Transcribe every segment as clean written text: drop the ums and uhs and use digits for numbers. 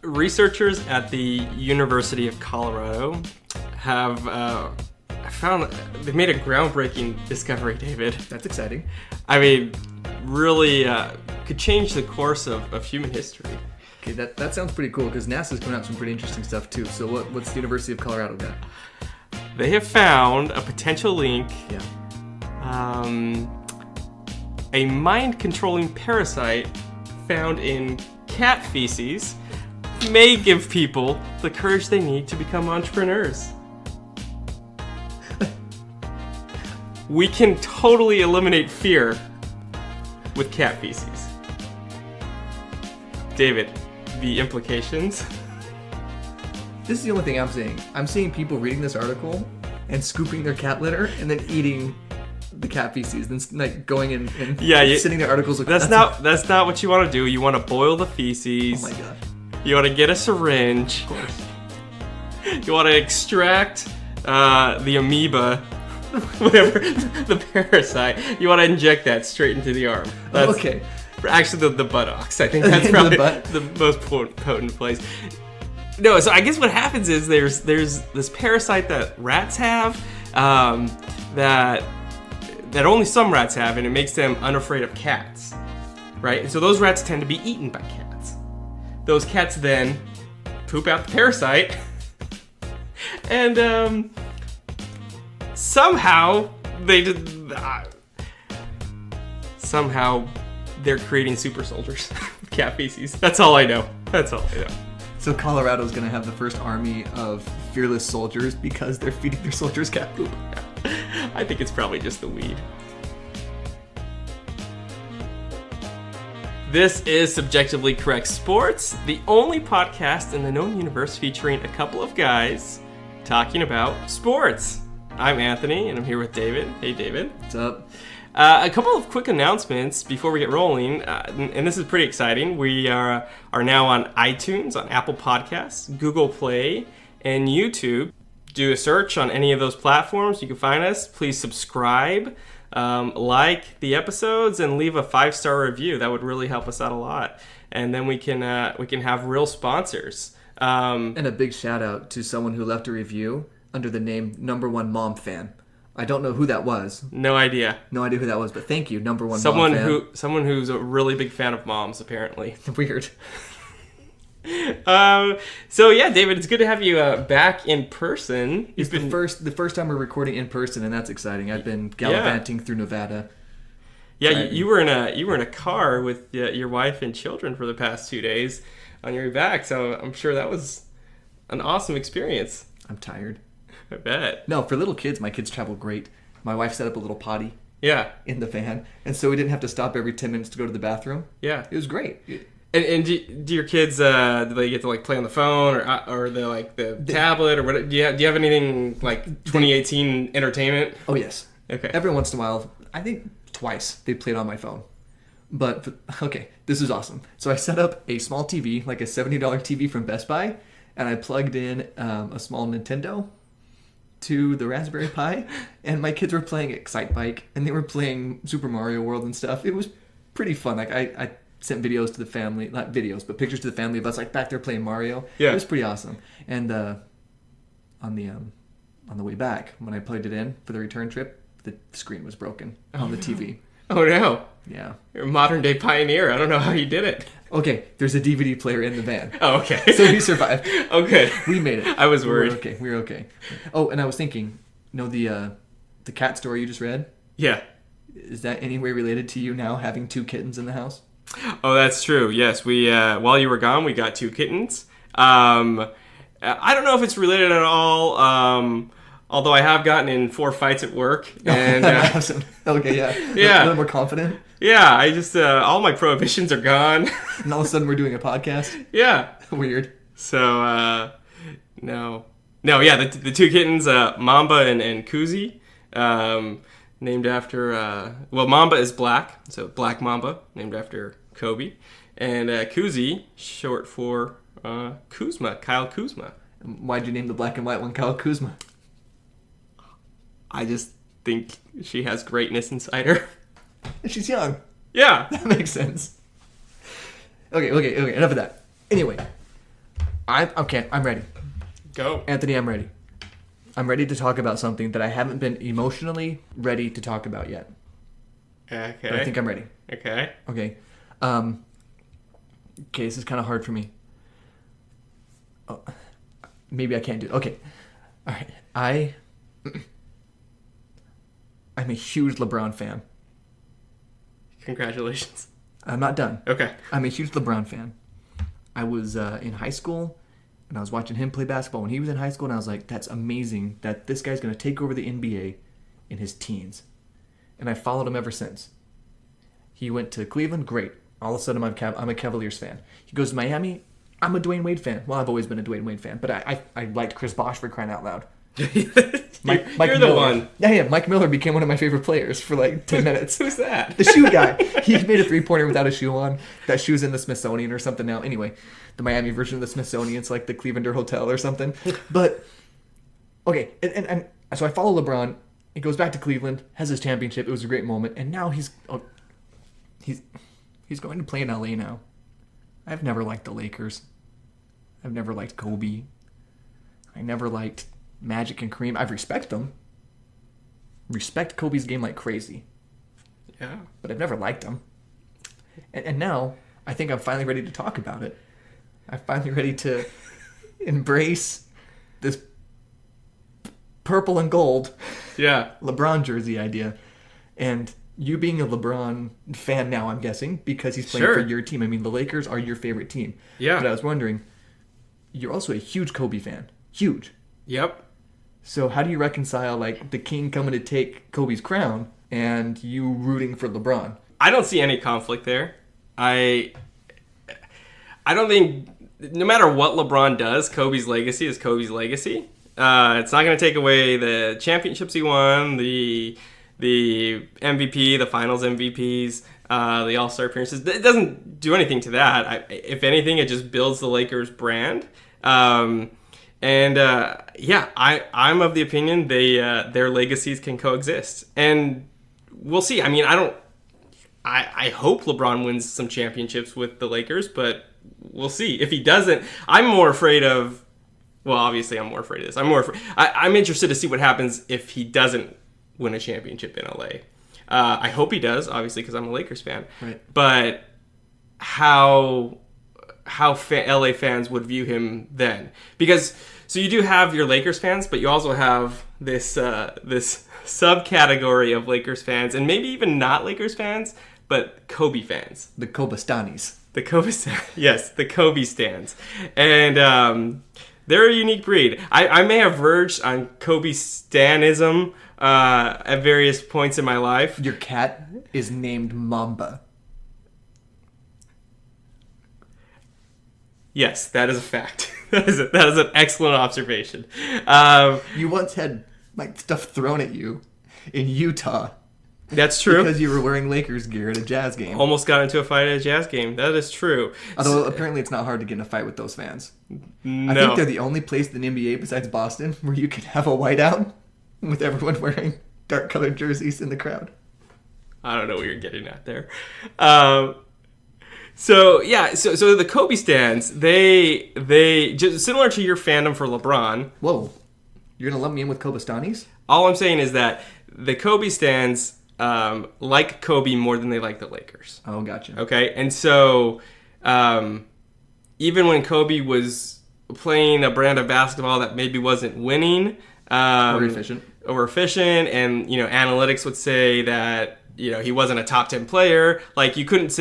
Researchers at the University of Colorado have they've made a groundbreaking discovery, David. That's exciting. I mean, really could change the course of human history. Okay, that sounds pretty cool because NASA's coming out with some pretty interesting stuff too. So what's the University of Colorado got? They have found a potential link. Yeah. A mind-controlling parasite found in cat feces may give people the courage they need to become entrepreneurs. We can totally eliminate fear with cat feces. David, the implications? This is the only thing I'm seeing. I'm seeing people reading this article and scooping their cat litter and then eating the cat feces, then like going in and sitting their articles. Like, that's not what you want to do. You want to boil the feces. Oh my god. You want to get a syringe. Of course. You want to extract the amoeba, whatever, the parasite. You want to inject that straight into the arm. That's, okay. Actually, the buttocks. I think that's probably the most potent place. No, so I guess what happens is there's this parasite that rats have that only some rats have, and it makes them unafraid of cats, right? And so those rats tend to be eaten by cats. Those cats then poop out the parasite, and somehow they're creating super soldiers with cat feces. That's all I know. So Colorado's gonna have the first army of fearless soldiers because they're feeding their soldiers cat poop. I think it's probably just the weed. This is Subjectively Correct Sports, the only podcast in the known universe featuring a couple of guys talking about sports. I'm Anthony, and I'm here with David. Hey, David. What's up? A couple of quick announcements before we get rolling, and this is pretty exciting. We are now on iTunes, on Apple Podcasts, Google Play, and YouTube. Do a search on any of those platforms. You can find us. Please subscribe, like the episodes, and leave a 5-star review. That would really help us out a lot. And then we can have real sponsors. And a big shout out to someone who left a review under the name #1 Mom Fan. I don't know who that was. No idea. No idea who that was, but thank you, #1 Mom Fan. Someone who's a really big fan of moms, apparently. Weird. So yeah, David, it's good to have you back in person. It's the first time we're recording in person, and that's exciting. I've been gallivanting through Nevada. Yeah, you were in a car with your wife and children for the past 2 days on your way back, so I'm sure that was an awesome experience. I'm tired. I bet. No, for little kids, my kids travel great. My wife set up a little potty. Yeah. In the van, and so we didn't have to stop every 10 minutes to go to the bathroom. Yeah. It was great. And do your kids do they get to like play on the phone or the tablet or what? Do you have anything like 2018 entertainment? Oh yes. Okay. Every once in a while, I think twice they played on my phone. But okay, this is awesome. So I set up a small TV, like a $70 TV from Best Buy, and I plugged in a small Nintendo to the Raspberry Pi, and my kids were playing Excite Bike, and they were playing Super Mario World and stuff. It was pretty fun. Like I sent videos to the family, not videos, but pictures to the family of us like back there playing Mario. Yeah. It was pretty awesome. And on the way back, when I plugged it in for the return trip, the screen was broken on the TV. Oh no. Yeah. You're a modern day pioneer. I don't know how you did it. Okay, there's a DVD player in the van. Oh, okay. So we survived. Okay. We made it. I was worried. We were okay. Oh, and I was thinking, the cat story you just read? Yeah. Is that any way related to you now having 2 kittens in the house? Oh, that's true. Yes, we while you were gone, we got 2 kittens. I don't know if it's related at all. Although I have gotten in 4 fights at work, and okay, yeah, yeah, a little more confident. Yeah, I just all my prohibitions are gone, and all of a sudden we're doing a podcast. Yeah, weird. So no, yeah, the 2 kittens, Mamba and Kuzi, named after Mamba is black, so Black Mamba, named after Kobe, and Kuzi, short for Kuzma, Kyle Kuzma. Why'd you name the black and white one Kyle Kuzma? I just think she has greatness inside her. She's young. Yeah. That makes sense. Okay, enough of that. Anyway, I'm ready. Go. Anthony, I'm ready. I'm ready to talk about something that I haven't been emotionally ready to talk about yet. Okay. But I think I'm ready. Okay. Okay. Okay, this is kind of hard for me. Oh, maybe I can't do it. Okay. All right. I'm a huge LeBron fan. Congratulations. I'm not done. Okay. I'm a huge LeBron fan. I was in high school, and I was watching him play basketball when he was in high school, and I was like, that's amazing that this guy's going to take over the NBA in his teens. And I followed him ever since. He went to Cleveland, great. All of a sudden, I'm a Cavaliers fan. He goes to Miami, I'm a Dwayne Wade fan. Well, I've always been a Dwayne Wade fan, but I liked Chris Bosh for crying out loud. Mike You're Miller. the one. Yeah. Mike Miller became one of my favorite players for like 10 minutes. Who's that? The shoe guy. He made a three-pointer without a shoe on. That shoe's in the Smithsonian or something now. Anyway, the Miami version of the Smithsonian, it's like the Clevelander Hotel or something. But, okay, and so I follow LeBron. He goes back to Cleveland, has his championship. It was a great moment. And now he's going to play in LA now. I've never liked the Lakers. I've never liked Kobe. I never liked Magic and Kareem. I respect them. Respect Kobe's game like crazy. Yeah. But I've never liked them. And now, I think I'm finally ready to talk about it. I'm finally ready to embrace this purple and gold LeBron jersey idea. And you being a LeBron fan now, I'm guessing, because he's playing for your team. I mean, the Lakers are your favorite team. Yeah. But I was wondering, you're also a huge Kobe fan. Huge. Yep. So how do you reconcile, like, the king coming to take Kobe's crown and you rooting for LeBron? I don't see any conflict there. I don't think, no matter what LeBron does, Kobe's legacy is Kobe's legacy. It's not going to take away the championships he won, the MVP, the finals MVPs, the All-Star appearances. It doesn't do anything to that. If anything, it just builds the Lakers brand. I'm of the opinion their legacies can coexist, and we'll see. I mean, I hope LeBron wins some championships with the Lakers, but we'll see. If he doesn't, I'm more afraid of. Well, obviously, I'm more afraid of this. I'm interested to see what happens if he doesn't win a championship in LA. I hope he does, obviously, because I'm a Lakers fan. Right. But how LA fans would view him then, because so you do have your Lakers fans, but you also have this subcategory of Lakers fans, and maybe even not Lakers fans, but Kobe fans. The Kobastanis. The Kobe, yes, the Kobe stans, and they're a unique breed. I may have verged on Kobe stanism at various points in my life. Your cat is named Mamba. Yes, that is a fact. that is an excellent observation. You once had like stuff thrown at you in Utah. That's true. Because you were wearing Lakers gear at a Jazz game. Almost got into a fight at a Jazz game. That is true. Although apparently it's not hard to get in a fight with those fans. No. I think they're the only place in the NBA besides Boston where you can have a whiteout with everyone wearing dark colored jerseys in the crowd. I don't know what you're getting at there. So the Kobe stans, they just similar to your fandom for LeBron. Whoa. You're going to lump me in with Kobastanis? All I'm saying is that the Kobe stans like Kobe more than they like the Lakers. Oh, gotcha. Okay, and so even when Kobe was playing a brand of basketball that maybe wasn't winning Or efficient, and analytics would say that he wasn't a top 10 player. Like you couldn't.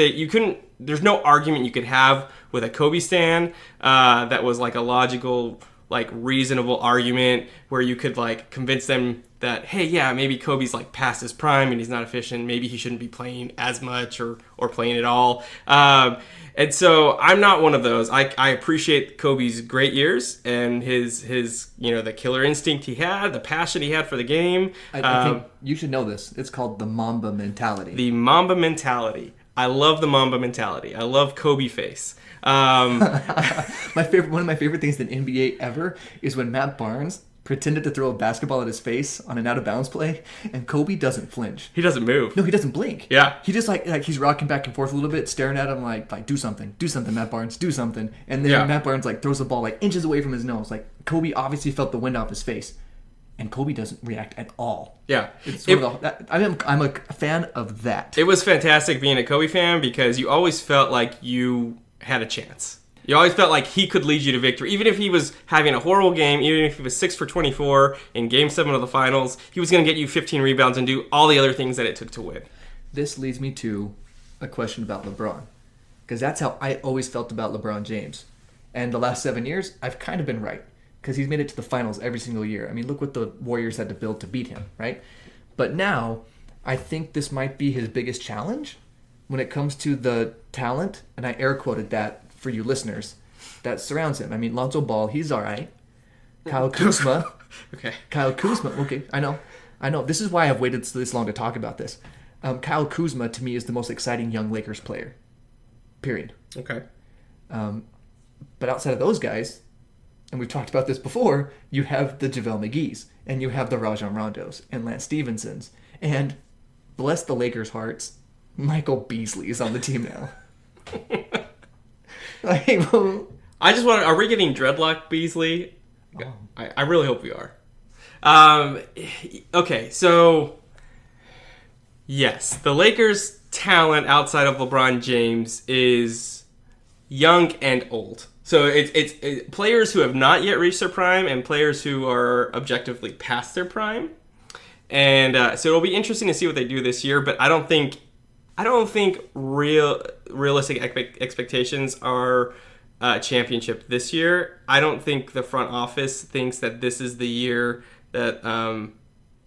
There's no argument you could have with a Kobe stan that was like a logical, like reasonable argument where you could like convince them that, hey, yeah, maybe Kobe's like past his prime and he's not efficient. Maybe he shouldn't be playing as much or playing at all. And so I'm not one of those. I appreciate Kobe's great years and his the killer instinct he had, the passion he had for the game. I think you should know this. It's called the Mamba mentality. The Mamba mentality. I love the Mamba mentality. I love Kobe face. One of my favorite things in NBA ever is when Matt Barnes pretended to throw a basketball at his face on an out-of-bounds play, and Kobe doesn't flinch. He doesn't move. No, he doesn't blink. Yeah. He just like he's rocking back and forth a little bit, staring at him like do something, Matt Barnes, do something. And then Matt Barnes like throws the ball like inches away from his nose. Like Kobe obviously felt the wind off his face, and Kobe doesn't react at all. Yeah. I'm a fan of that. It was fantastic being a Kobe fan because you always felt like you had a chance. You always felt like he could lead you to victory. Even if he was having a horrible game, even if he was 6 for 24 in Game 7 of the finals, he was going to get you 15 rebounds and do all the other things that it took to win. This leads me to a question about LeBron. Because that's how I always felt about LeBron James. And the last 7 years, I've kind of been right. Because he's made it to the finals every single year. I mean, look what the Warriors had to build to beat him, right? But now, I think this might be his biggest challenge when it comes to the talent, and I air quoted that for you listeners, that surrounds him. I mean, Lonzo Ball, he's all right. Kyle Kuzma. Okay. Kyle Kuzma. Okay, I know. This is why I've waited this long to talk about this. Kyle Kuzma, to me, is the most exciting young Lakers player. Period. Okay. But outside of those guys, and we've talked about this before, you have the JaVale McGee's, and you have the Rajon Rondos, and Lance Stevensons, and bless the Lakers' hearts, Michael Beasley is on the team now. I just want to... Are we getting Dreadlock Beasley? Oh. I really hope we are. Okay, so... Yes, the Lakers' talent outside of LeBron James is young and old. So it's players who have not yet reached their prime and players who are objectively past their prime. And so it'll be interesting to see what they do this year, but I don't think realistic expectations are championship this year. I don't think the front office thinks that this is the year that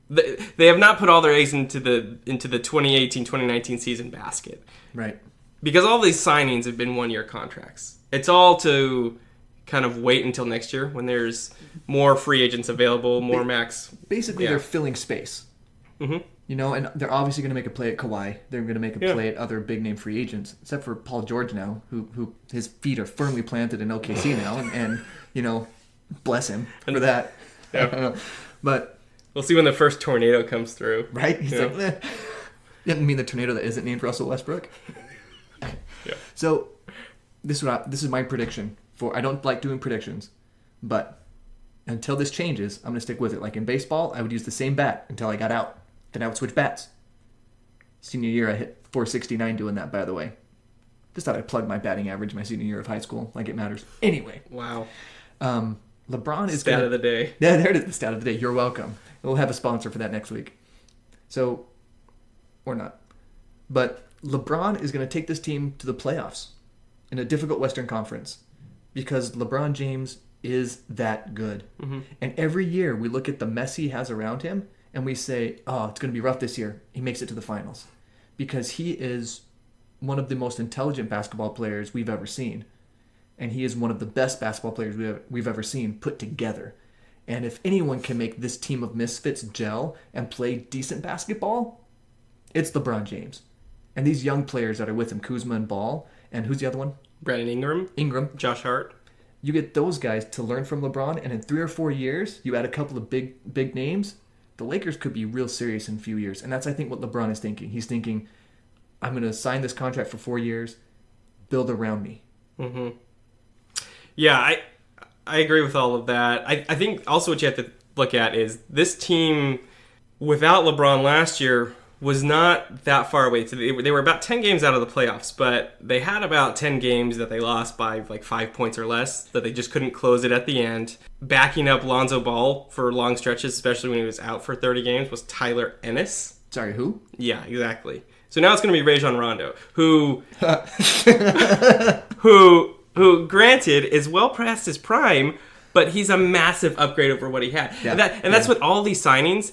they have not put all their eggs into the 2018-2019 season basket. Right. Because all these signings have been one-year contracts. It's all to kind of wait until next year when there's more free agents available, more max. Basically, they're filling space. Mm-hmm. You know, and they're obviously going to make a play at Kawhi. They're going to make a play at other big-name free agents, except for Paul George now, who his feet are firmly planted in OKC now, and you know, bless him for that. Yeah. But we'll see when the first tornado comes through. Right? He's like, you mean the tornado that isn't named Russell Westbrook? Yeah. So this is my prediction. I don't like doing predictions, but until this changes, I'm going to stick with it. Like in baseball, I would use the same bat until I got out. Then I would switch bats. Senior year, I hit 469 doing that, by the way. Just thought I'd plug my batting average my senior year of high school, like it matters. Anyway. Wow. LeBron is Stat of the day. Yeah, there it is, the stat of the day. You're welcome. We'll have a sponsor for that next week. So, or not. But LeBron is going to take this team to the playoffs in a difficult Western Conference because LeBron James is that good. Mm-hmm. And every year we look at the mess he has around him and we say, oh, it's going to be rough this year. He makes it to the finals because he is one of the most intelligent basketball players we've ever seen. And he is one of the best basketball players we've ever seen put together. And if anyone can make this team of misfits gel and play decent basketball, it's LeBron James. And these young players that are with him, Kuzma and Ball, and who's the other one? Brandon Ingram. Josh Hart. You get those guys to learn from LeBron, and in 3 or 4 years, you add a couple of big names, the Lakers could be real serious in a few years. And that's, I think, what LeBron is thinking. He's thinking, I'm going to sign this contract for 4 years, build around me. Mm-hmm. Yeah, I agree with all of that. I think also what you have to look at is this team, without LeBron last year, was not that far away. They were about 10 games out of the playoffs, but they had about 10 games that they lost by like 5 points or less, that they just couldn't close it at the end. Backing up Lonzo Ball for long stretches, especially when he was out for 30 games, was Tyler Ennis. Sorry, who? Yeah, exactly. So now it's going to be Rajon Rondo, who granted is well past his prime, but he's a massive upgrade over what he had. Yeah. And that's with all these signings.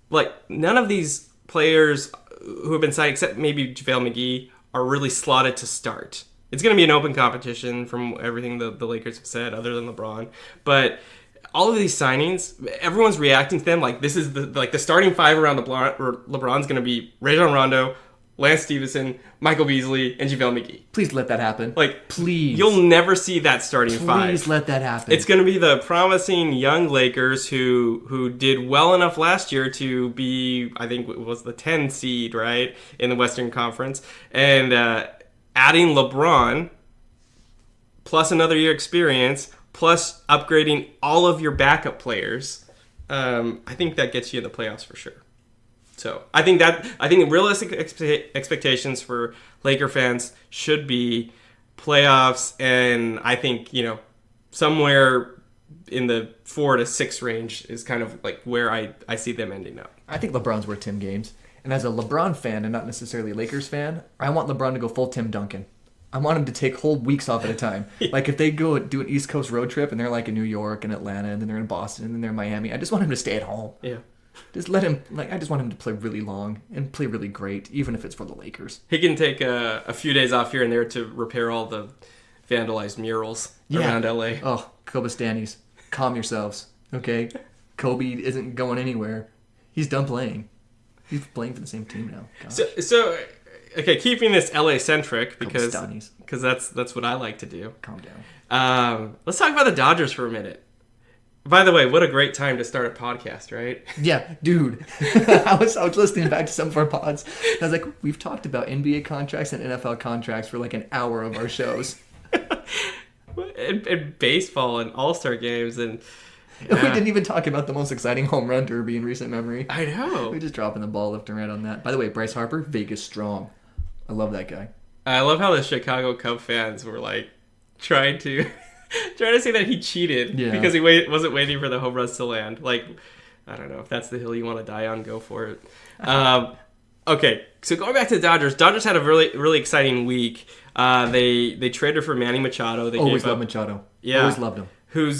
Like, none of these players who have been signed, except maybe JaVale McGee, are really slotted to start. It's going to be an open competition from everything the Lakers have said, other than LeBron. But all of these signings, everyone's reacting to them like this is the starting five around LeBron's going to be Rajon Rondo, Lance Stevenson, Michael Beasley, and JaVale McGee. Please let that happen. Like, please. You'll never see that starting five. Please let that happen. It's going to be the promising young Lakers who did well enough last year to be, I think it was the 10 seed, right, in the Western Conference. And adding LeBron, plus another year experience, plus upgrading all of your backup players, I think that gets you in the playoffs for sure. So I think realistic expectations for Laker fans should be playoffs, and I think somewhere in the 4 to 6 range is kind of like where I see them ending up. I think LeBron's worth Tim games, and as a LeBron fan and not necessarily a Lakers fan, I want LeBron to go full Tim Duncan. I want him to take whole weeks off at a time. Like if they go do an East Coast road trip and they're like in New York and Atlanta and then they're in Boston and then they're in Miami, I just want him to stay at home. Yeah. Just let him, I just want him to play really long and play really great, even if it's for the Lakers. He can take a few days off here and there to repair all the vandalized murals around LA. Oh, Kobe-Stannies, calm yourselves, okay? Kobe isn't going anywhere. He's done playing. He's playing for the same team now. Gosh. So okay, keeping this LA-centric because Kobe-Stannies. that's what I like to do. Calm down. Let's talk about the Dodgers for a minute. By the way, what a great time to start a podcast, right? Yeah, dude. I was listening back to some of our pods. And I was like, we've talked about NBA contracts and NFL contracts for like an hour of our shows. and baseball and all-star games. And we didn't even talk about the most exciting home run derby in recent memory. I know. We're just dropping the ball left and right on that. By the way, Bryce Harper, Vegas strong. I love that guy. I love how the Chicago Cub fans were like trying to say that he cheated because he wasn't waiting for the home runs to land. Like, I don't know if that's the hill you want to die on. Go for it. Okay, so going back to the Dodgers had a really really exciting week. They traded for Manny Machado. They always loved Machado. Yeah, always loved him. Who's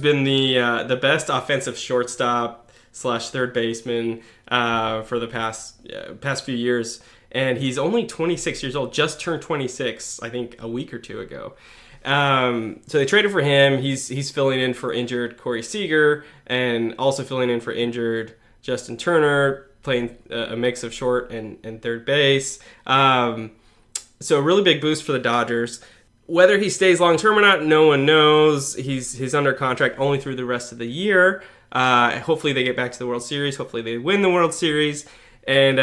been the best offensive shortstop / third baseman for the past few years, and he's only 26 years old. Just turned 26, I think, a week or two ago. So they traded for him. He's filling in for injured Corey Seager and also filling in for injured Justin Turner, playing a mix of short and third base. So a really big boost for the Dodgers. Whether he stays long term or not, no one knows. He's under contract only through the rest of the year. Hopefully they get back to the World Series. Hopefully they win the World Series. And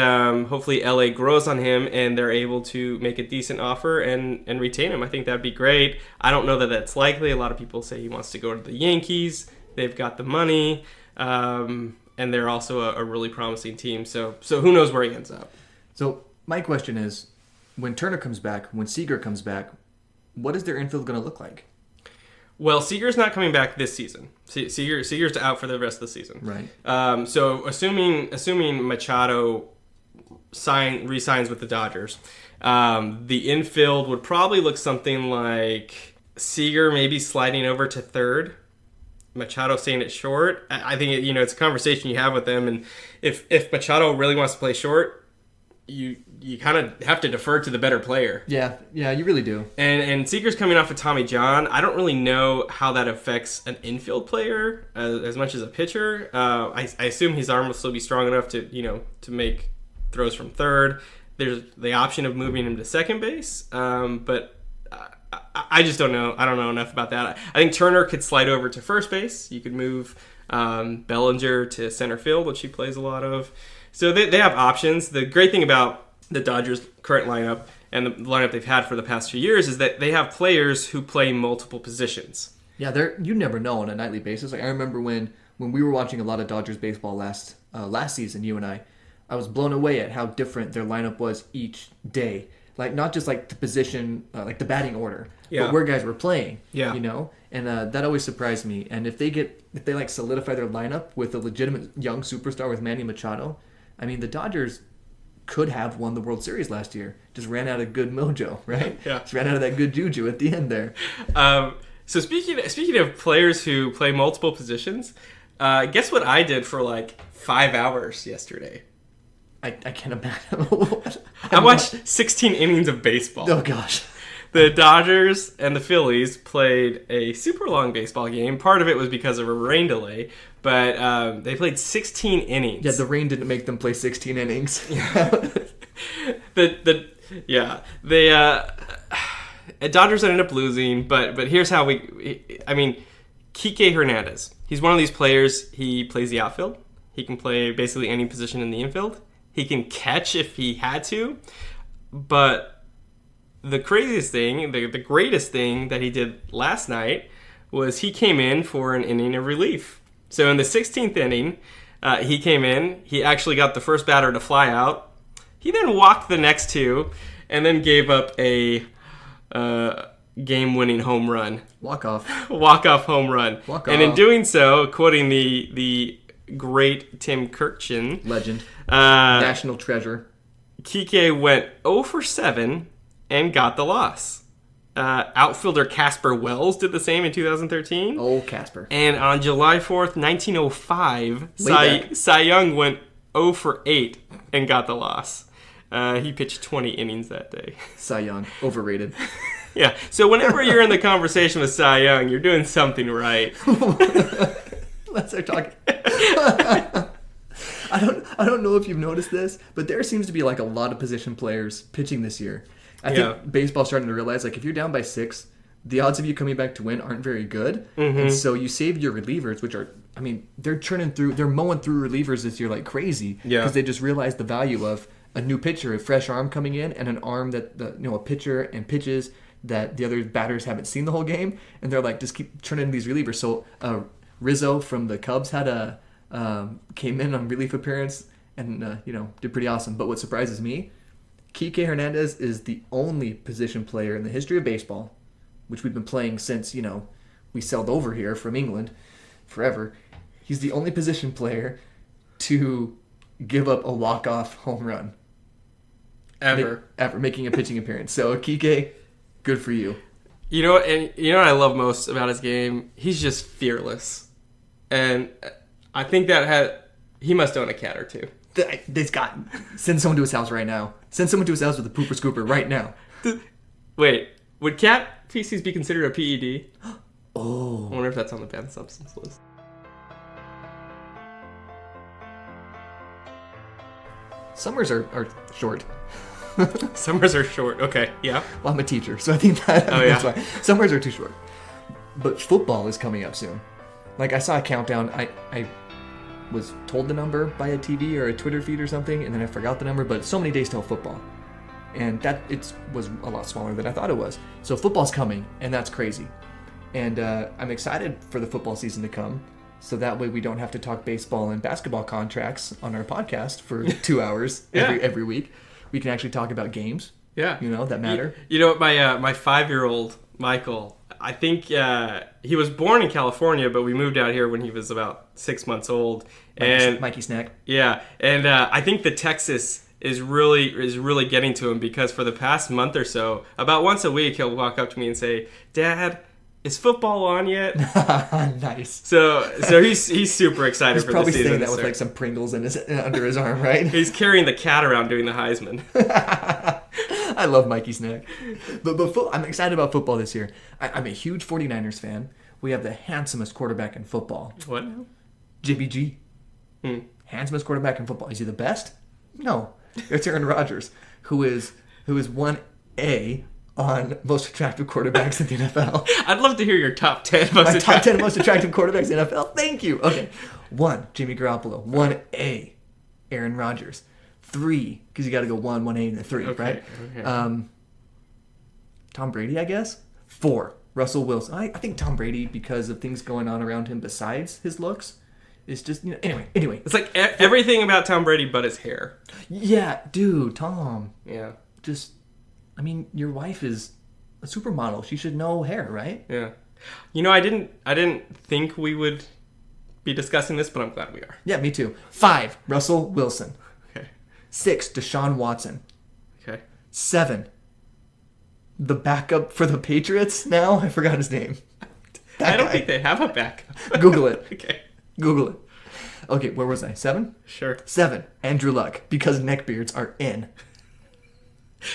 hopefully LA grows on him and they're able to make a decent offer and retain him. I think that'd be great. I don't know that that's likely. A lot of people say he wants to go to the Yankees. They've got the money. And they're also a really promising team. So who knows where he ends up. So my question is, when Turner comes back, when Seager comes back, what is their infield going to look like? Well, Seager's not coming back this season. Seager's out for the rest of the season. Right. So assuming Machado re-signs with the Dodgers, the infield would probably look something like Seager maybe sliding over to third, Machado staying at short. I think it's a conversation you have with them, and if Machado really wants to play short, you kind of have to defer to the better player. Yeah, you really do. And Seager's coming off of Tommy John. I don't really know how that affects an infield player as much as a pitcher. I assume his arm will still be strong enough to make throws from third. There's the option of moving him to second base, but I just don't know. I don't know enough about that. I think Turner could slide over to first base. You could move Bellinger to center field, which he plays a lot of. So they have options. The great thing about the Dodgers' current lineup and the lineup they've had for the past few years is that they have players who play multiple positions. Yeah, you never know on a nightly basis. Like I remember when we were watching a lot of Dodgers baseball last season, you and I was blown away at how different their lineup was each day. Like not just like the position, like the batting order, but where guys were playing. Yeah, and that always surprised me. And if they like solidify their lineup with a legitimate young superstar with Manny Machado. I mean, the Dodgers could have won the World Series last year. Just ran out of good mojo, right? Yeah. Just ran out of that good juju at the end there. So speaking of players who play multiple positions, guess what I did for like 5 hours yesterday? I can't imagine. I watched 16 innings of baseball. Oh, gosh. The Dodgers and the Phillies played a super long baseball game. Part of it was because of a rain delay. But they played 16 innings. Yeah, the rain didn't make them play 16 innings. The Dodgers ended up losing, but here's how Kike Hernandez. He's one of these players. He plays the outfield. He can play basically any position in the infield. He can catch if he had to. But the craziest thing, the greatest thing that he did last night was he came in for an inning of relief. So in the 16th inning, he came in. He actually got the first batter to fly out. He then walked the next two and then gave up a game-winning home run. Walk-off home run. Walk-off. And in doing so, quoting the great Tim Kirchin. Legend. National treasure. Kike went 0 for 7 and got the loss. Outfielder Casper Wells did the same in 2013. Oh, Casper. And on July 4th, 1905, back. Cy Young went 0 for 8 and got the loss. He pitched 20 innings that day. Cy Young, overrated. Yeah, so whenever you're in the conversation with Cy Young, you're doing something right. Let's start talking. I don't know if you've noticed this, but there seems to be like a lot of position players pitching this year. I think baseball's starting to realize, like, if you're down by 6, the odds of you coming back to win aren't very good. Mm-hmm. And so you save your relievers, which are, I mean, they're mowing through relievers this year like crazy. Yeah. Because they just realize the value of a new pitcher, a fresh arm coming in, and an arm that a pitcher and pitches that the other batters haven't seen the whole game, and they're like, just keep turning these relievers. So Rizzo from the Cubs came in on relief appearance and did pretty awesome. But what surprises me, Kike Hernandez is the only position player in the history of baseball, which we've been playing since we sailed over here from England forever. He's the only position player to give up a walk-off home run ever making a pitching appearance. So Kike, good for you. You know what I love most about his game? He's just fearless, and I think he must own a cat or two. Send someone to his house right now. Send someone to his house with a pooper scooper right now. Wait, would cat feces be considered a PED? Oh. I wonder if that's on the banned substance list. Summers are short. Summers are short. Okay, yeah. Well, I'm a teacher, so I think that's why. Summers are too short. But football is coming up soon. Like, I saw a countdown. I was told the number by a TV or a Twitter feed or something, and then I forgot the number, but it's so many days till football. And it was a lot smaller than I thought it was. So football's coming, and that's crazy. And I'm excited for the football season to come, so that way we don't have to talk baseball and basketball contracts on our podcast for 2 hours every week. We can actually talk about games, that matter. You know what, my 5-year-old, Michael, I think he was born in California, but we moved out here when he was about 6 months old. Mikey Snack. Yeah, and I think the Texas is really getting to him, because for the past month or so, about once a week, he'll walk up to me and say, "Dad, is football on yet?" Nice. So he's super excited for the season. He's probably saying that with like some Pringles under his arm, right? He's carrying the cat around doing the Heisman. I love Mikey Snack. But I'm excited about football this year. I'm a huge 49ers fan. We have the handsomest quarterback in football. What? Jimmy G. Handsomest quarterback in football. Is he the best? No. It's Aaron Rodgers, who is 1A on most attractive quarterbacks in the NFL. I'd love to hear your top 10 top 10 most attractive quarterbacks in the NFL. Thank you. Okay. 1, Jimmy Garoppolo. 1A, Aaron Rodgers. 3, because you got to go 1, 1A, and 3, right? Okay. Tom Brady, I guess. 4, Russell Wilson. I think Tom Brady, because of things going on around him besides his looks, is just, anyway. It's like everything about Tom Brady but his hair. Yeah, dude, Tom. Yeah. Just, your wife is a supermodel. She should know hair, right? Yeah. I didn't think we would be discussing this, but I'm glad we are. Yeah, me too. 5, Russell Wilson. Okay. 6, Deshaun Watson. Okay. 7, the backup for the Patriots now? I forgot his name. I don't think they have a backup. Google it. Okay. Google it. Okay, where was I? 7? Sure. 7, Andrew Luck, because neckbeards are in.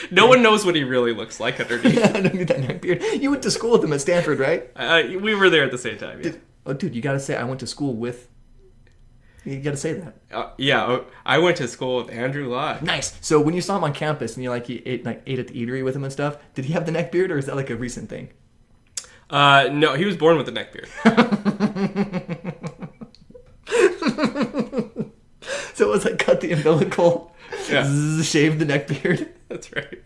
No one knows what he really looks like underneath. Yeah, I don't need that neckbeard. You went to school with him at Stanford, right? We were there at the same time, yeah. Dude, you gotta say, I went to school with You got to say that. I went to school with Andrew Locke. Nice. So when you saw him on campus and he ate at the eatery with him and stuff, did he have the neck beard or is that like a recent thing? No, he was born with a neck beard. So it was like cut the umbilical, shave the neck beard. That's right.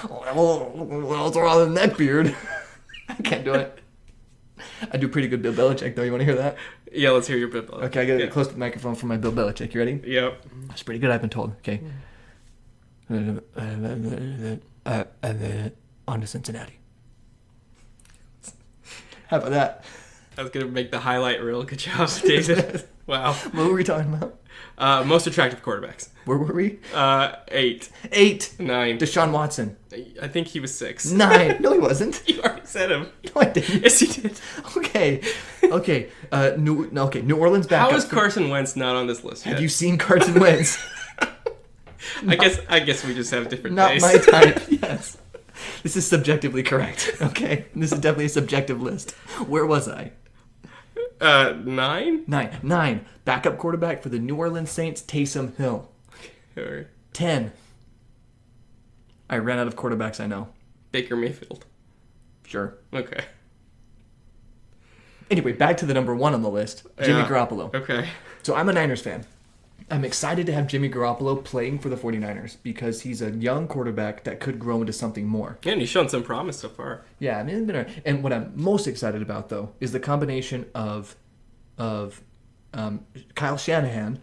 What else wrong with the neck beard? I can't do it. I do pretty good Bill Belichick though. You want to hear that? Yeah, let's hear your Bill Belichick. Okay, I gotta get close to the microphone for my Bill Belichick. You ready? Yep. That's pretty good, I've been told. Okay. On to Cincinnati. How about that? I was going to make the highlight reel. Good job, David. Wow. What were we talking about? Most attractive quarterbacks. Where were we? 8. 9. Deshaun Watson. I think he was 6. 9. No, he wasn't. You already said him. No, I didn't. Yes, you did. Okay. New Orleans backup. How is Carson Wentz not on this list yet? Have you seen Carson Wentz? I guess we just have different Not tastes. my type. Yes. This is subjectively correct. Okay. This is definitely a subjective list. Where was I? 9? 9. Backup quarterback for the New Orleans Saints, Taysom Hill. Or 10. I ran out of quarterbacks I know. Baker Mayfield. Sure. Okay. Anyway, back to the number 1 on the list, Jimmy Garoppolo. Okay. So I'm a Niners fan. I'm excited to have Jimmy Garoppolo playing for the 49ers because he's a young quarterback that could grow into something more. Yeah, and he's shown some promise so far. Yeah, I mean, it's been all right. And what I'm most excited about, though, is the combination of Kyle Shanahan,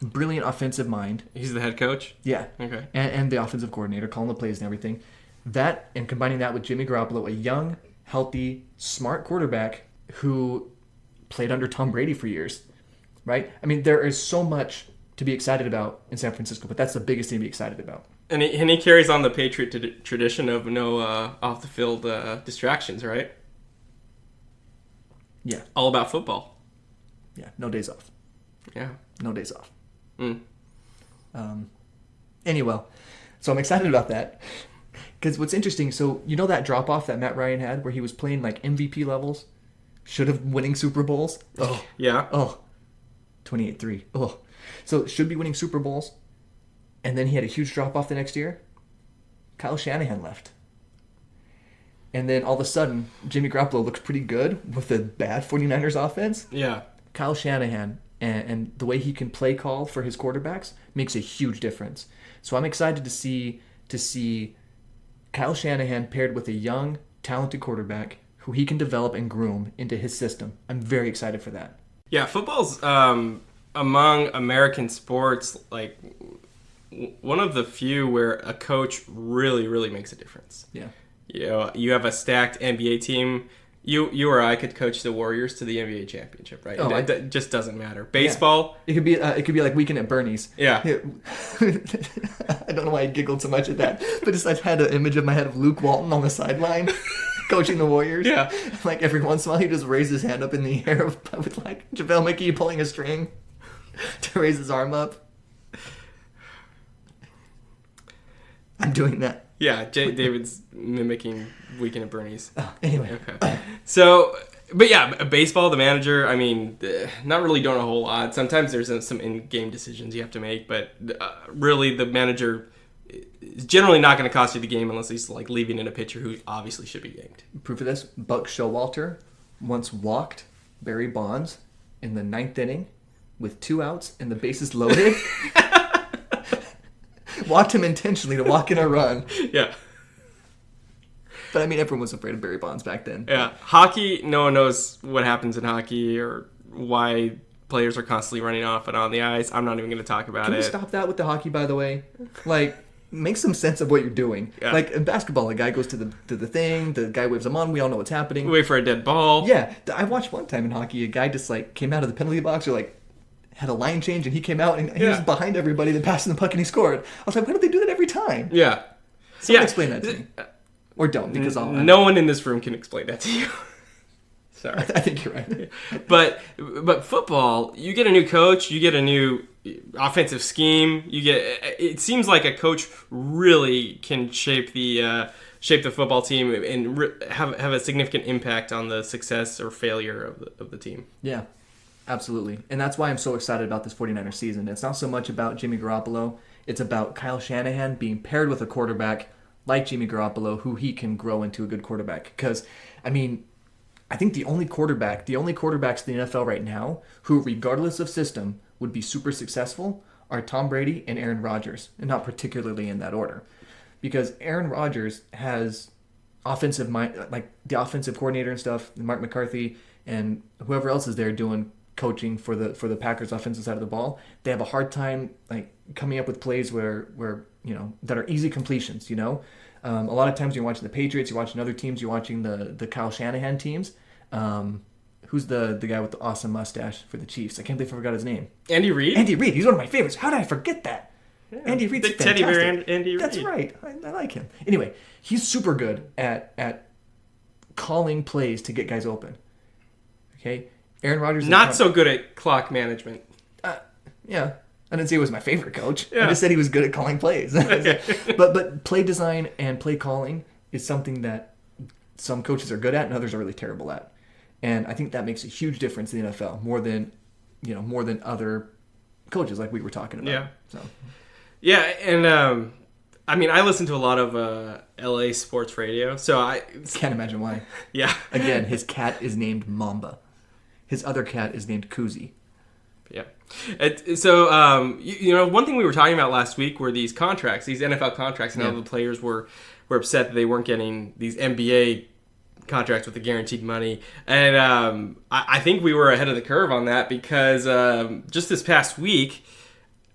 brilliant offensive mind. He's the head coach? Yeah. Okay. And the offensive coordinator, calling the plays and everything. That, and combining that with Jimmy Garoppolo, a young, healthy, smart quarterback who played under Tom Brady for years. Right? I mean, there is so much to be excited about in San Francisco, but that's the biggest thing to be excited about. And he carries on the Patriot tradition of no off-the-field distractions, right? Yeah. All about football. Yeah, no days off. Yeah. No days off. Mm. Anyway, so I'm excited about that. Because what's interesting, so you know that drop-off that Matt Ryan had where he was playing like MVP levels? Should have winning Super Bowls? Oh. Yeah. Oh. 28-3. Oh. So should be winning Super Bowls. And then he had a huge drop-off the next year. Kyle Shanahan left. And then all of a sudden, Jimmy Garoppolo looks pretty good with a bad 49ers offense. Yeah. Kyle Shanahan and the way he can play call for his quarterbacks makes a huge difference. So I'm excited to see Kyle Shanahan paired with a young, talented quarterback who he can develop and groom into his system. I'm very excited for that. Yeah, football's among American sports like one of the few where a coach really, really makes a difference. Yeah. You know, you have a stacked NBA team. You or I could coach the Warriors to the NBA championship, right? Oh, it just doesn't matter. Baseball. Yeah. It could be like Weekend at Bernie's. Yeah. I don't know why I giggled so much at that, but just I had an image in my head of Luke Walton on the sideline. Coaching the Warriors. Yeah. Like every once in a while, he just raised his hand up in the air with like JaVale McGee pulling a string to raise his arm up. I'm doing that. Yeah, David's mimicking Weekend at Bernie's. Anyway. Okay. So, but yeah, baseball, the manager, I mean, not really doing a whole lot. Sometimes there's some in-game decisions you have to make, but really the manager is generally not going to cost you the game unless he's like leaving in a pitcher who obviously should be gamed. Proof of this, Buck Showalter once walked Barry Bonds in the 9th inning with 2 outs and the bases loaded. Walked him intentionally to walk in a run. Yeah. But I mean, everyone was afraid of Barry Bonds back then. Yeah. Hockey, no one knows what happens in hockey or why players are constantly running off and on the ice. I'm not even going to talk about it. Can we stop that with the hockey, by the way? Like, make some sense of what you're doing. Yeah. Like in basketball, a guy goes to the thing, the guy waves him on, we all know what's happening. Wait for a dead ball. Yeah. I watched one time in hockey, a guy just like came out of the penalty box or like had a line change and he came out and he was behind everybody that passed the puck and he scored. I was like, why don't they do that every time? Yeah. Someone explain that to me. Or don't, because no one in this room can explain that to you. Sorry. I think you're right. But football, you get a new coach, you get a new offensive scheme. It seems like a coach really can shape the football team and have a significant impact on the success or failure of the team. Yeah. Absolutely. And that's why I'm so excited about this 49ers season. It's not so much about Jimmy Garoppolo. It's about Kyle Shanahan being paired with a quarterback like Jimmy Garoppolo who he can grow into a good quarterback. Because, I mean, I think the only quarterbacks in the NFL right now who, regardless of system, would be super successful are Tom Brady and Aaron Rodgers, and not particularly in that order. Because Aaron Rodgers has offensive mind, like the offensive coordinator and stuff, Mark McCarthy and whoever else is there doing coaching for the Packers offensive side of the ball. They have a hard time like coming up with plays where that are easy completions. A lot of times you're watching the Patriots, you're watching other teams, you're watching the Kyle Shanahan teams. Who's the guy with the awesome mustache for the Chiefs? I can't believe I forgot his name. Andy Reid? Andy Reid. He's one of my favorites. How did I forget that? Yeah. Andy Reid's the fantastic. Teddy bear Andy Reid. That's right. I like him. Anyway, he's super good at calling plays to get guys open. Okay? Aaron Rodgers... Not so good at clock management. Yeah. I didn't say he was my favorite coach. Yeah. I just said he was good at calling plays. Okay. But play design and play calling is something that some coaches are good at and others are really terrible at. And I think that makes a huge difference in the NFL, more than other coaches like we were talking about. Yeah. So. Yeah, and I listen to a lot of LA sports radio, so I can't imagine why. Yeah. Again, his cat is named Mamba. His other cat is named Koozie. Yeah. So one thing we were talking about last week were these contracts, these NFL contracts, and all the players were upset that they weren't getting these NBA contracts with the guaranteed money. And I think we were ahead of the curve on that because just this past week,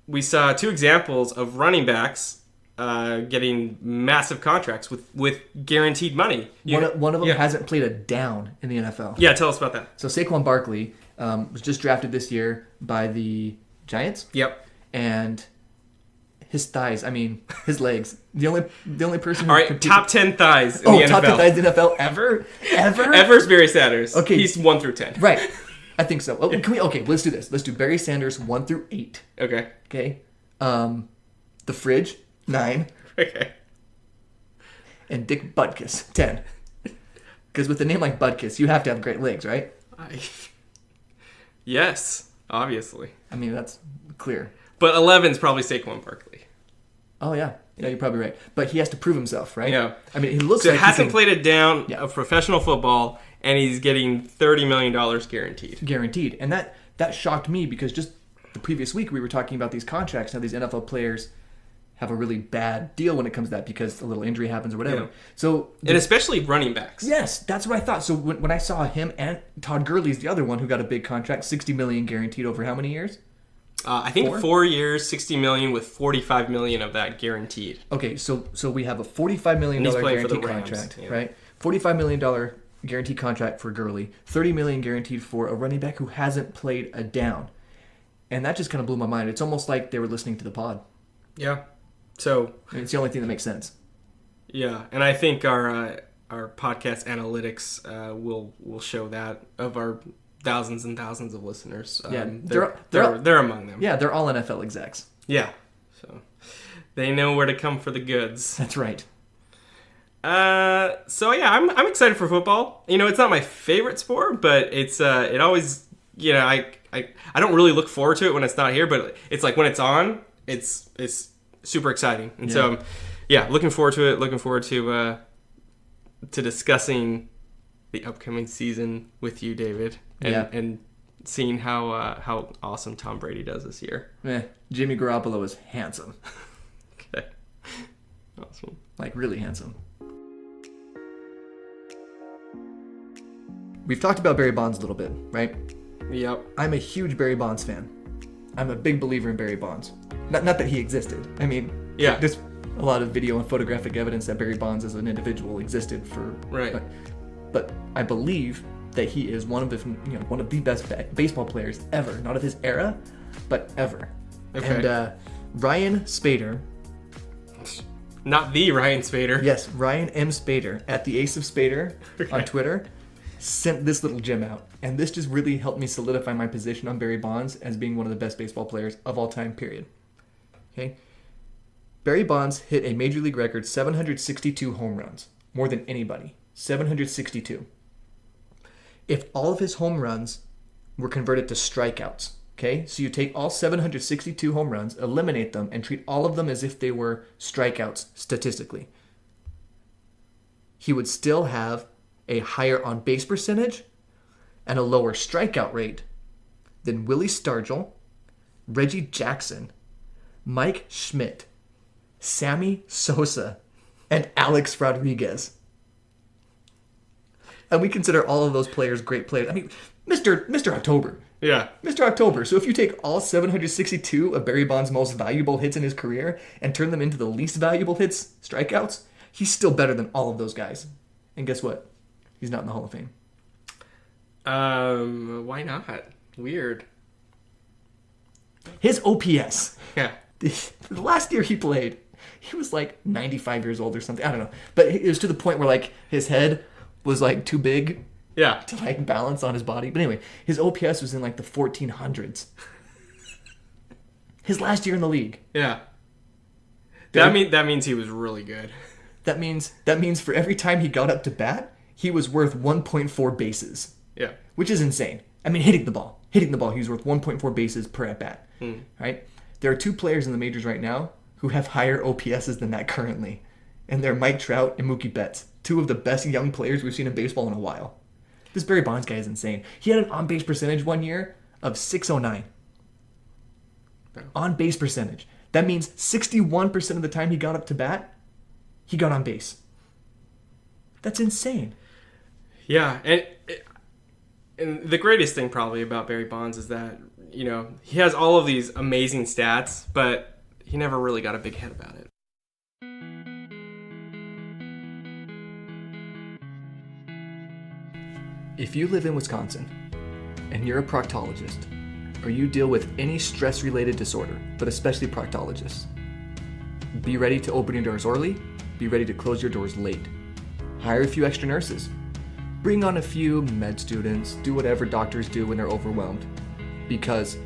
we saw two examples of running backs getting massive contracts with guaranteed money. One of them hasn't played a down in the NFL. Yeah, tell us about that. So Saquon Barkley was just drafted this year by the Giants. Yep. And his thighs, his legs. The only person who... All right, top 10 thighs in the NFL. Top 10 thighs in the NFL ever? Ever's Barry Sanders. Okay. He's 1 through 10. Right. I think so. Let's do this. Let's do Barry Sanders 1 through 8. Okay. Okay. The Fridge 9. Okay. And Dick Butkus 10. Because with a name like Butkus, you have to have great legs, right? Yes, obviously. That's clear. But 11's probably Saquon Barkley. Oh, yeah. Yeah, you're probably right. But he has to prove himself, right? Yeah. He looks so like... So hasn't played a down of professional football, and he's getting $30 million guaranteed. Guaranteed. And that shocked me because just the previous week we were talking about these contracts, how these NFL players have a really bad deal when it comes to that because a little injury happens or whatever. Yeah. And especially running backs. Yes, that's what I thought. So when I saw him and Todd Gurley's the other one who got a big contract, $60 million guaranteed over how many years? I think 4 years, $60 million with $45 million of that guaranteed. Okay, so we have a $45 million guaranteed contract, right? $45 million guaranteed contract for Gurley, $30 million guaranteed for a running back who hasn't played a down. And that just kind of blew my mind. It's almost like they were listening to the pod. Yeah. So it's the only thing that makes sense. Yeah, and I think our podcast analytics will show that of our thousands and thousands of listeners. They're among them. Yeah, they're all NFL execs. Yeah, so they know where to come for the goods. That's right. So yeah, I'm excited for football. It's not my favorite sport, but it always I don't really look forward to it when it's not here, but it's like when it's on, it's super exciting. And so looking forward to it. Looking forward to discussing the upcoming season with you, David, and seeing how awesome Tom Brady does this year. Jimmy Garoppolo is handsome. Okay. Awesome. Like really handsome. We've talked about Barry Bonds a little bit, right? Yep. I'm a huge Barry Bonds fan. I'm a big believer in Barry Bonds. Not that he existed. There's a lot of video and photographic evidence that Barry Bonds as an individual existed for. Right. But I believe that he is one of the best baseball players ever. Not of his era, but ever. Okay. And Ryan Spader. Not the Ryan Spader. Yes, Ryan M. Spader at the Ace of Spader on Twitter sent this little gem out. And this just really helped me solidify my position on Barry Bonds as being one of the best baseball players of all time, period. Okay? Barry Bonds hit a Major League record 762 home runs. More than anybody. 762. If all of his home runs were converted to strikeouts. Okay, so you take all 762 home runs, eliminate them, and treat all of them as if they were strikeouts statistically. He would still have a higher on-base percentage and a lower strikeout rate than Willie Stargell, Reggie Jackson, Mike Schmidt, Sammy Sosa, and Alex Rodriguez. And we consider all of those players great players. I mean, Mr. October. Yeah. Mr. October. So if you take all 762 of Barry Bonds' most valuable hits in his career and turn them into the least valuable hits, strikeouts, he's still better than all of those guys. And guess what? He's not in the Hall of Fame. Why not? Weird. His OPS. Yeah. The last year he played, he was like 95 years old or something. I don't know. But it was to the point where like his head was like too big to like balance on his body. But anyway, his OPS was in like the 1400s. His last year in the league. Yeah. That means he was really good. That means for every time he got up to bat, he was worth 1.4 bases. Yeah. Which is insane. I mean, hitting the ball, he was worth 1.4 bases per at bat. Right? There are two players in the majors right now who have higher OPSs than that currently. And they're Mike Trout and Mookie Betts, two of the best young players we've seen in baseball in a while. This Barry Bonds guy is insane. He had an on-base percentage one year of 609. On-base percentage. That means 61% of the time he got up to bat, he got on base. That's insane. Yeah, and the greatest thing probably about Barry Bonds is that, you know, he has all of these amazing stats, but he never really got a big head about it. If you live in Wisconsin and you're a proctologist, or you deal with any stress-related disorder, but especially proctologists, be ready to open your doors early, be ready to close your doors late. Hire a few extra nurses. Bring on a few med students, do whatever doctors do when they're overwhelmed. Because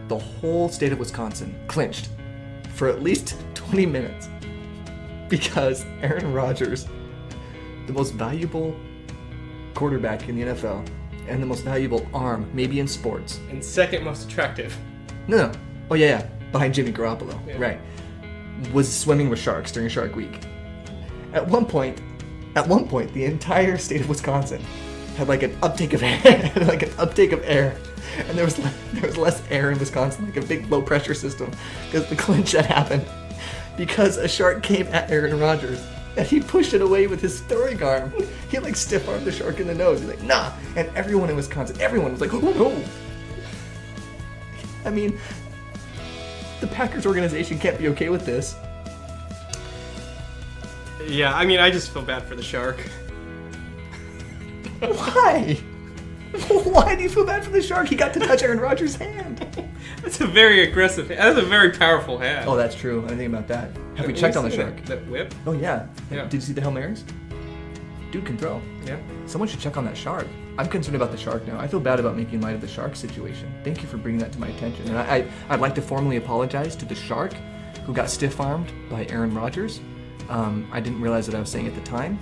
the whole state of Wisconsin clinched for at least 20 minutes. Because Aaron Rodgers, the most valuable quarterback in the NFL, and the most valuable arm, maybe in sports. And second most attractive. No. Oh, yeah. Behind Jimmy Garoppolo. Yeah. Right. Was swimming with sharks during Shark Week. At one point, the entire state of Wisconsin had like an uptake of air. And there was less air in Wisconsin, like a big low pressure system, because the clinch had happened. Because a shark came at Aaron Rodgers, and he pushed it away with his throwing arm. He like stiff armed the shark in the nose. He's like, nah. And everyone in Wisconsin, was like, oh no. I mean, the Packers organization can't be okay with this. Yeah, I mean, I just feel bad for the shark. Why? Why do you feel bad for the shark? He got to touch Aaron Rodgers' hand. That's a very aggressive hand. That's a very powerful hand. Oh, that's true. I didn't think about that. Have we checked on the shark? That whip? Oh, yeah. Yeah. Did you see the Hail Marys? Dude can throw. Yeah. Someone should check on that shark. I'm concerned about the shark now. I feel bad about making light of the shark situation. Thank you for bringing that to my attention. And I'd like to formally apologize to the shark who got stiff-armed by Aaron Rodgers. I didn't realize what I was saying at the time,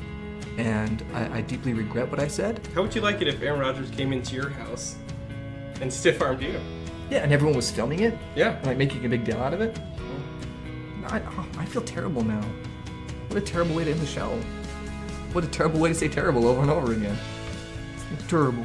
and I deeply regret what I said. How would you like it if Aaron Rodgers came into your house and stiff-armed you? Yeah, and everyone was filming it? Yeah. Like making a big deal out of it? I feel terrible now. What a terrible way to end the show. What a terrible way to say terrible over and over again. Terrible.